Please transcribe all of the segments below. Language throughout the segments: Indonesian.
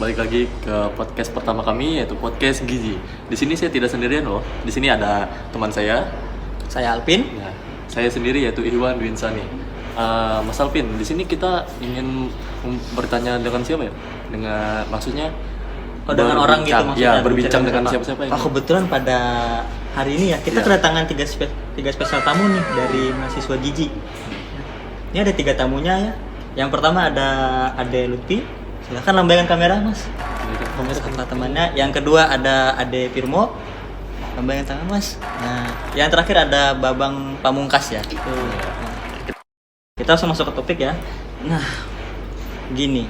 balik lagi ke podcast pertama kami yaitu podcast Gizi. Di sini saya tidak sendirian loh. Di sini ada teman saya. Saya Alpin. Nah, saya sendiri yaitu Iwan Dwinsani. Mas Alpin, di sini kita ingin bertanya dengan siapa ya? Dengan maksudnya Dengan orang gitu maksudnya. Ya, berbincang dengan siapa-siapa ini. Kebetulan pada hari ini ya kita kedatangan tiga spesial tamu nih dari mahasiswa Gizi. Ini ada 3 tamunya ya. Yang pertama ada Ade Lutfi. Silakan lambaikan kamera, Mas. Kamera temannya. Yang kedua ada Ade Firmo. Lambaikan tangan, Mas. Nah, yang terakhir ada Babang Pamungkas ya. Kita langsung masuk ke topik ya. Nah, gini.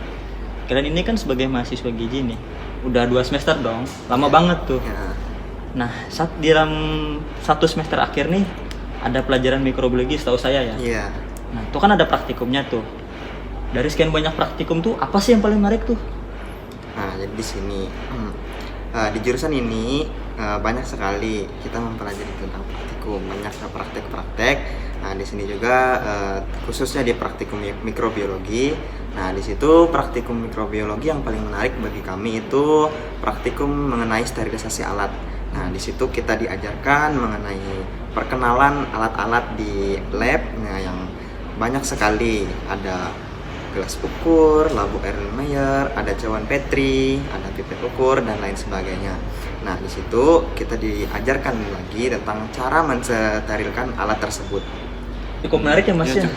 Kalian ini kan sebagai mahasiswa Gizi nih, udah 2 semester dong. Lama banget tuh. Nah, saat di dalam 1 semester akhir nih ada pelajaran mikrobiologi setahu saya ya. Iya. Nah, itu kan ada praktikumnya tuh. Dari sekian banyak praktikum tuh, apa sih yang paling menarik tuh? Nah, jadi di sini di jurusan ini banyak sekali kita mempelajari tentang praktikum, banyak praktek-praktek. Nah, di sini juga khususnya di praktikum mikrobiologi. Nah, di situ praktikum mikrobiologi yang paling menarik bagi kami itu praktikum mengenai sterilisasi alat. Nah, di situ kita diajarkan mengenai perkenalan alat-alat di lab, nah yang banyak sekali, ada gelas ukur, labu Erlenmeyer, ada cawan Petri, ada pipet ukur dan lain sebagainya. Nah, di situ kita diajarkan lagi tentang cara mensterilkan alat tersebut. Cukup menarik ya, Mas ya?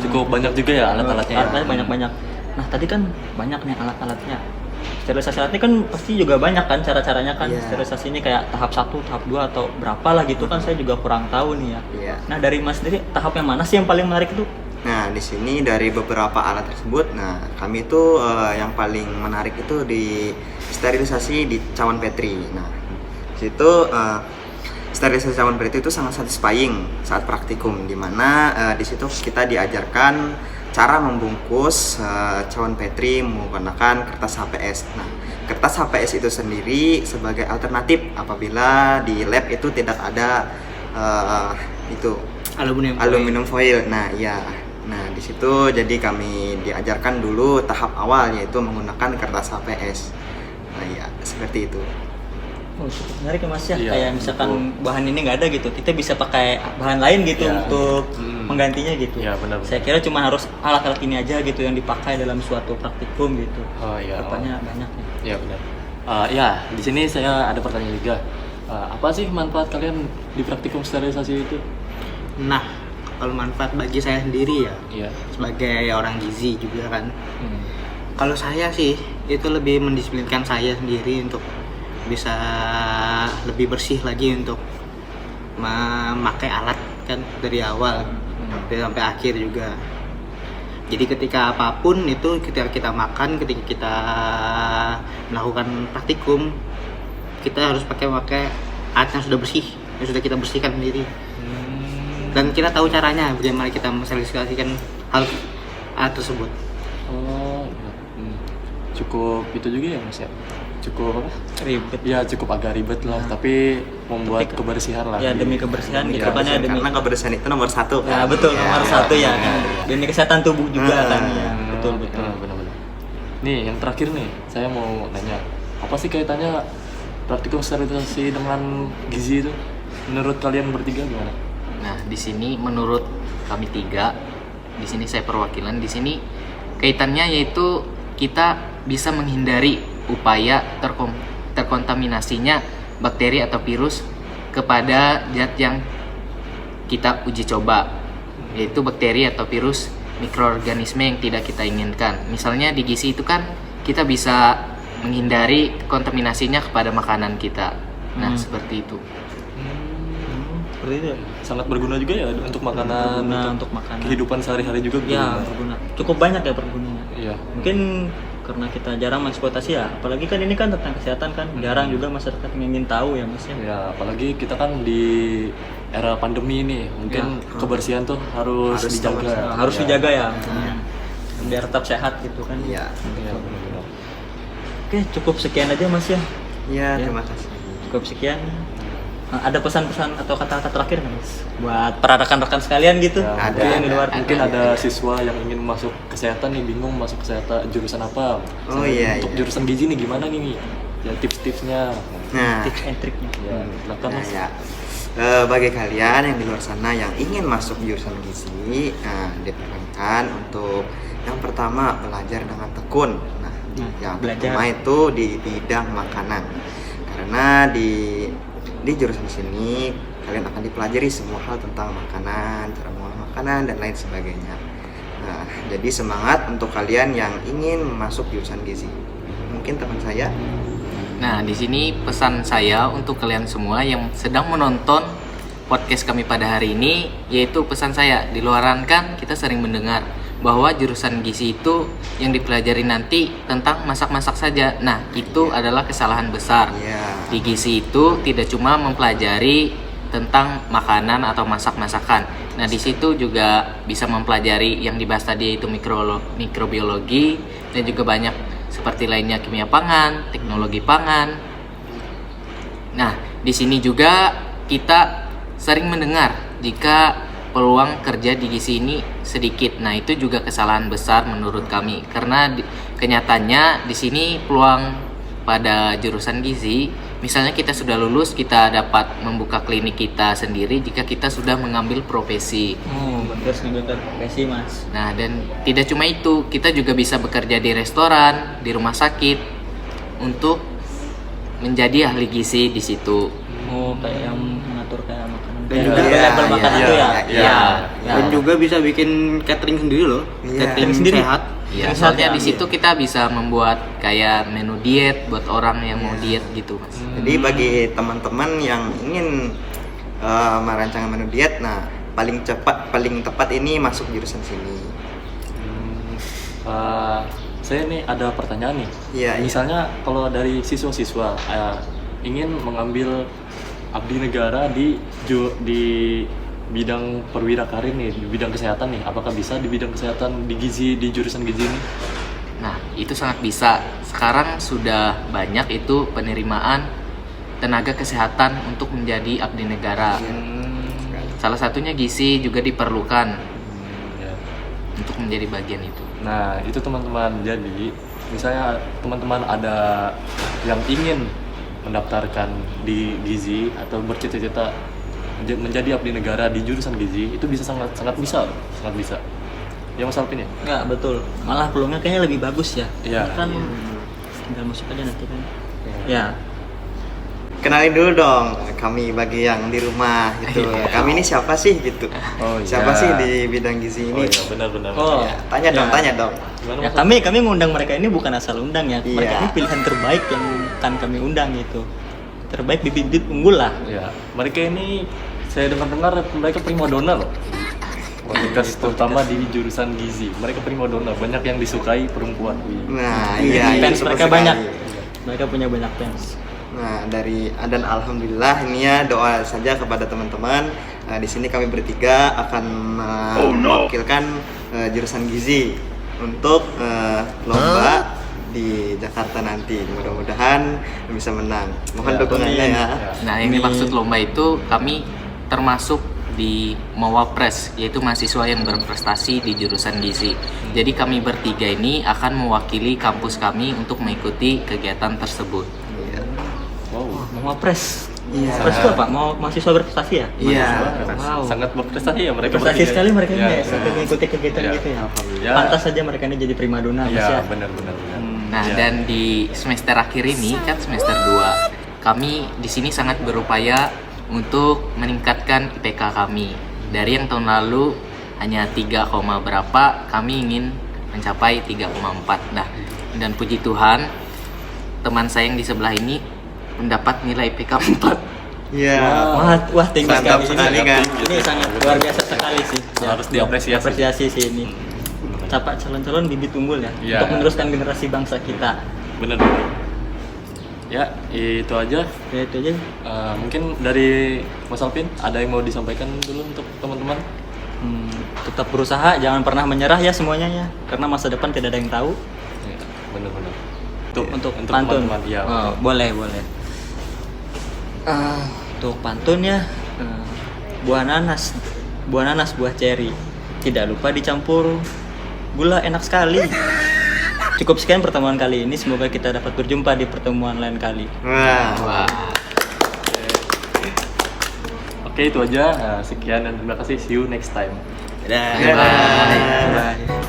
Cukup banyak juga ya alat-alatnya. Alatnya banyak-banyak. Nah, tadi kan banyak nih alat-alatnya. Sterilisasi alatnya kan pasti juga banyak kan cara-caranya kan. Sterilisasi ini kayak tahap 1, tahap 2 atau berapa lah gitu kan, saya juga kurang tahu nih ya. Nah, dari Mas sendiri tahap yang mana sih yang paling menarik itu? Nah, di sini dari beberapa alat tersebut, nah kami itu yang paling menarik itu di sterilisasi di cawan Petri. Nah, situ sterilisasi cawan Petri itu sangat satisfying saat praktikum, di mana di situ kita diajarkan cara membungkus cawan Petri menggunakan kertas HPS. Nah, kertas HPS itu sendiri sebagai alternatif apabila di lab itu tidak ada itu aluminium foil. Nah, iya. Nah, di situ jadi kami diajarkan dulu tahap awal yaitu menggunakan kertas HPS. Nah, ya, seperti itu. Oh, cukup menarik ya, Mas ya. Iya, Kayak misalkan bahan ini nggak ada gitu, kita bisa pakai bahan lain gitu untuk menggantinya gitu. Iya, benar. Saya kira cuma harus alat-alat ini aja gitu yang dipakai dalam suatu praktikum gitu. Oh iya. Rupanya banyak ya. Iya, benar. Ya, di sini saya ada pertanyaan juga. Apa sih manfaat kalian di praktikum sterilisasi itu? Nah, kalau manfaat bagi saya sendiri ya, sebagai orang gizi juga kan. Kalau saya sih itu lebih mendisiplinkan saya sendiri untuk bisa lebih bersih lagi untuk memakai alat kan dari awal sampai akhir juga. Jadi ketika apapun itu, ketika kita makan, ketika kita melakukan praktikum, kita harus pakai alat yang sudah bersih, yang sudah kita bersihkan sendiri. Dan kita tahu caranya bagaimana kita mensterilisasikan alat tersebut. Oh, cukup itu juga ya, Mas ya? Cukup apa? Ribet. Ya, cukup agak ribet lah, tapi membuat kebersihan lah. Ya, demi kebersihan gitu kan ya, Karena kebersihan itu nomor 1 kan. Ya, betul, nomor 1 ya. Demi kesehatan tubuh juga kan ya. Betul. Benar-benar. Nih, yang terakhir nih, saya mau nanya, apa sih kaitannya praktikum sterilisasi dengan gizi itu? Menurut kalian bertiga gimana? Nah, di sini menurut kami 3, di sini saya perwakilan, di sini kaitannya yaitu kita bisa menghindari upaya terkontaminasinya bakteri atau virus kepada zat yang kita uji coba, yaitu bakteri atau virus mikroorganisme yang tidak kita inginkan. Misalnya di gizi itu kan kita bisa menghindari kontaminasinya kepada makanan kita. Nah, seperti itu. Seperti itu. Sangat berguna juga ya untuk makanan, untuk makanan. Kehidupan sehari-hari juga berguna. Cukup banyak ya pergunaannya. Iya. Mungkin karena kita jarang mengeksploitasi ya, apalagi kan ini kan tentang kesehatan kan, jarang juga masyarakat yang ingin tahu ya, Mas ya. Ya, apalagi kita kan di era pandemi ini, mungkin kebersihan tuh harus dijaga. Harus dijaga ya. Biar tetap sehat gitu kan. Iya. Benar-benar. Oke, cukup sekian aja, Mas ya. Iya, terima kasih. Cukup sekian. Ada pesan-pesan atau kata-kata terakhir nggak Mas? Buat para rekan-rekan sekalian gitu. Ya, Ada, yang di luar. mungkin ada siswa yang ingin masuk kesehatan nih, bingung masuk kesehatan jurusan apa. Oh, iya, Untuk iya. jurusan gizi nih gimana nih? Ya tips-tipsnya. Nah, Tips and triknya. Ya, silakan nah Mas. ya. Bagi kalian yang di luar sana yang ingin masuk jurusan gizi, diperkenankan untuk yang pertama belajar dengan tekun. Nah, yang belajar. pertama itu di bidang makanan. Karena di jurusan sini kalian akan dipelajari semua hal tentang makanan, cara mengolah makanan dan lain sebagainya. Nah, jadi semangat untuk kalian yang ingin masuk jurusan gizi. Mungkin teman saya. Nah, di sini pesan saya untuk kalian semua yang sedang menonton podcast kami pada hari ini, yaitu pesan saya, di luaran kan kita sering mendengar bahwa jurusan gizi itu yang dipelajari nanti tentang masak-masak saja. Nah, itu adalah kesalahan besar. Iya. Di gizi itu tidak cuma mempelajari tentang makanan atau masak-masakan. Nah, di situ juga bisa mempelajari yang dibahas tadi, yaitu mikrobiologi dan juga banyak seperti lainnya, kimia pangan, teknologi pangan. Nah, di sini juga kita sering mendengar jika peluang kerja di gizi ini sedikit. Nah, itu juga kesalahan besar menurut kami, karena kenyataannya di sini peluang pada jurusan gizi, misalnya kita sudah lulus, kita dapat membuka klinik kita sendiri jika kita sudah mengambil profesi. Terus ngambil profesi Mas. Nah, dan tidak cuma itu, kita juga bisa bekerja di restoran, di rumah sakit untuk menjadi ahli gizi di situ. Kayak yang mengatur kayak makanan. Dan Kayak juga- label Iya, makanan iya, itu ya. iya, iya. Dan juga bisa bikin catering sendiri loh. Iya. Catering Sendiri. sehat. Ya, Terus soalnya ada- di situ kita bisa membuat kayak menu diet buat orang yang mau diet gitu, Mas. Jadi bagi teman-teman yang ingin merancang menu diet, nah paling tepat ini masuk jurusan sini. Saya nih ada pertanyaan nih. Iya, iya. Misalnya kalau dari siswa-siswa ingin mengambil abdi negara di bidang perwira karir nih, di bidang kesehatan nih, apakah bisa di bidang kesehatan di gizi, di jurusan gizi ini? Nah, itu sangat bisa. Sekarang sudah banyak itu penerimaan tenaga kesehatan untuk menjadi abdi negara. Salah satunya gizi juga diperlukan Ya. untuk menjadi bagian itu. Nah, itu teman-teman. Jadi, misalnya teman-teman ada yang ingin mendaftarkan di gizi atau bercita-cita menjadi abdi negara di jurusan gizi, itu bisa sangat bisa. Ya Mas Alvin ya? Enggak, betul. Malah peluangnya kayaknya lebih bagus ya. Iya. Kan tinggal masuk aja nanti kan. Ya. Kenalin dulu dong kami bagi yang di rumah gitu. Kami ini siapa sih gitu? Oh, iya. Siapa sih di bidang gizi Oh ini? iya, benar-benar. Oh. Ya, tanya dong. Gimana Ya, Mas? kami ngundang mereka ini bukan asal undang ya. Iya. Mereka ini pilihan terbaik yang akan kami undang gitu. Terbaik bibit-bibit unggul lah. Ya, mereka ini saya dengar mereka primadona loh. Kualitas terutama di jurusan gizi. Mereka primadona, banyak yang disukai perempuan. Nah, iya. Fans itu mereka sekali. banyak. Mereka punya banyak fans. Nah, dan alhamdulillah ini ya, doa saja kepada teman-teman. Di sini kami bertiga akan mewakilkan jurusan gizi untuk lomba di Jakarta nanti. Mudah-mudahan bisa menang. Mohon Ya, dukungannya amin. ya. Nah, yang dimaksud lomba itu kami termasuk di Mawapres, yaitu mahasiswa yang berprestasi di jurusan gizi. Jadi kami bertiga ini akan mewakili kampus kami untuk mengikuti kegiatan tersebut. Iya. Wow. Mau pres. Iya. Pres itu apa? Mau mahasiswa berprestasi ya? Iya. Wow. Sangat berprestasi ya mereka. Berprestasi bertiga. sekali mereka ini Ya, ya, sampai mengikuti kegiatan Ya. gitu ya. Ya. Pantas saja mereka ini jadi primadona Mas Iya, ya. benar. Nah, Ya. dan di semester akhir ini kan semester 2, kami di sini sangat berupaya untuk meningkatkan IPK kami. Dari yang tahun lalu hanya 3, berapa, kami ingin mencapai 3,4. Nah, dan puji Tuhan, teman saya yang di sebelah ini mendapat nilai IPK 4. Iya. Wah, tinggi Mantap sekali sekali ini. kan. Ini sangat luar biasa sekali sih. Harus diapresiasi. Apresiasi sih ini. Capai calon-calon bibit unggul ya, Iya. untuk meneruskan generasi bangsa kita. Benar. Ya, itu aja. Ya itu aja. Mungkin dari Mas Alvin ada yang mau disampaikan dulu untuk teman-teman? Tetap berusaha, jangan pernah menyerah ya semuanya ya, karena masa depan tidak ada yang tahu. Ya, benar. Untuk pantun. teman-teman, ya. Oh, boleh. Untuk pantunnya buah nanas, buah ceri. Tidak lupa dicampur gula, enak sekali. Cukup sekian pertemuan kali ini, semoga kita dapat berjumpa di pertemuan lain kali. Wah. Oke, itu aja. Sekian dan terima kasih. See you next time. Dadah. Bye. Bye.